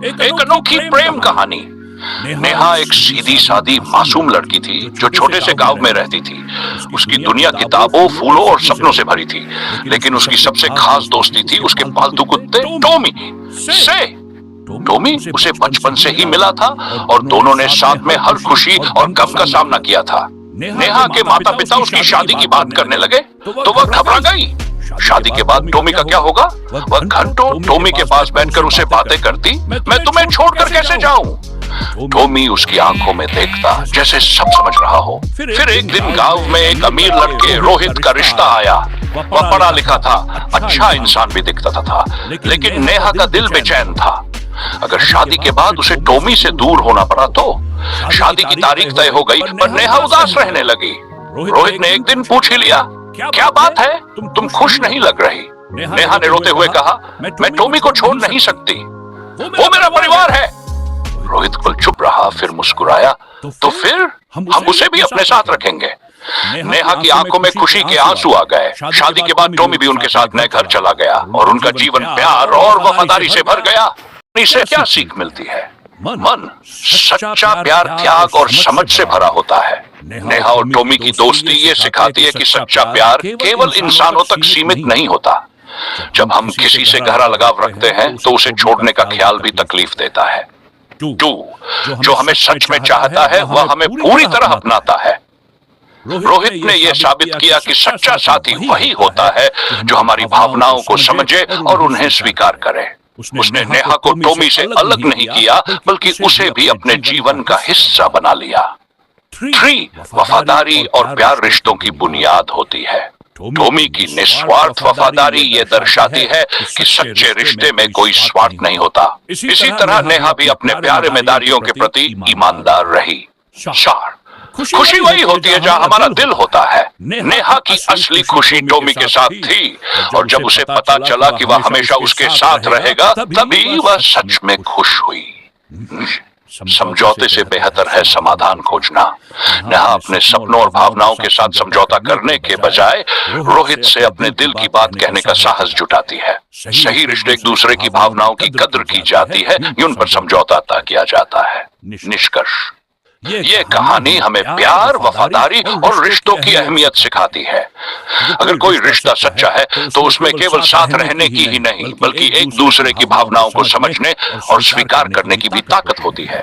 एक अनोखी प्रेम कहानी। नेहा एक सीधी सादी मासूम लड़की थी जो छोटे से गांव में रहती थी। उसकी दुनिया किताबों, फूलों और सपनों से भरी थी, लेकिन उसकी सबसे खास दोस्ती थी उसके पालतू कुत्ते टॉमी से। टॉमी उसे बचपन से ही मिला था और दोनों ने साथ में हर खुशी और गम का सामना किया था। नेहा के माता पिता उसकी शादी की बात करने लगे तो वह घबरा गई। शादी के बाद टॉमी का क्या होगा? वह घंटों टॉमी के पास बैठकर उसे बातें करती। मैं तुम्हें छोड़कर कैसे जाऊं? टॉमी उसकी आंखों में देखता जैसे सब समझ रहा हो। फिर एक दिन गांव में एक अमीर लड़के रोहित का रिश्ता आया। वह पढ़ा लिखा था, अच्छा इंसान भी दिखता था, लेकिन नेहा का दिल बेचैन था। अगर शादी के बाद उसे टॉमी से दूर होना पड़ा तो? शादी की तारीख तय हो गई पर नेहा उदास रहने लगी। रोहित ने एक दिन पूछ ही लिया, क्या बात है, तुम खुश नहीं लग रही? नेहा ने रोते हुए कहा, मैं टॉमी को छोड़ नहीं सकती, वो मेरा परिवार है। रोहित कुल चुप रहा, फिर मुस्कुराया, तो फिर हम उसे भी अपने साथ रखेंगे। नेहा की आंखों में खुशी के आंसू आ गए। शादी के बाद टॉमी भी उनके साथ नए घर चला गया और उनका जीवन प्यार और वफादारी से भर गया। इससे क्या सीख मिलती है? मन सच्चा प्यार, त्याग और समझ से भरा होता है। नेहा और टॉमी की दोस्ती ये सिखाती है कि सच्चा प्यार केवल इंसानों तक सीमित नहीं होता। जब हम किसी से गहरा लगाव रखते हैं तो उसे छोड़ने का ख्याल भी तकलीफ देता है। जो हमें सच में चाहता है वह हमें पूरी तरह अपनाता है। रोहित ने यह साबित किया कि सच्चा साथी वही होता है जो हमारी भावनाओं को समझे और उन्हें स्वीकार करे। उसने नेहा को टॉमी से अलग नहीं किया, बल्कि उसे भी अपने जीवन का हिस्सा बना लिया। 3 वफादारी और प्यार रिश्तों की बुनियाद होती है। टॉमी की निस्वार्थ वफादारी ये दर्शाती है कि सच्चे रिश्ते में कोई स्वार्थ नहीं होता। इसी तरह नेहा भी अपने प्यार जिम्मेदारियों के प्रति ईमानदार रही। 4 खुशी वही होती है जहां हमारा दिल होता है। नेहा की असली खुशी टॉमी के साथ थी और जब उसे पता चला कि वह हमेशा उसके साथ रहेगा तभी वह सच में खुश हुई। समझौते से बेहतर है समाधान खोजना। नेहा अपने सपनों और भावनाओं के साथ समझौता करने के बजाय रोहित से अपने दिल की बात कहने का साहस जुटाती है। सही रिश्ते एक दूसरे की भावनाओं की कद्र की जाती है, उन पर समझौता तय किया जाता है। निष्कर्ष, ये कहानी हमें प्यार, वफादारी और रिश्तों की अहमियत सिखाती है। अगर कोई रिश्ता सच्चा है तो उसमें केवल साथ रहने की ही नहीं, बल्कि एक दूसरे की भावनाओं को समझने और स्वीकार करने की भी ताकत होती है।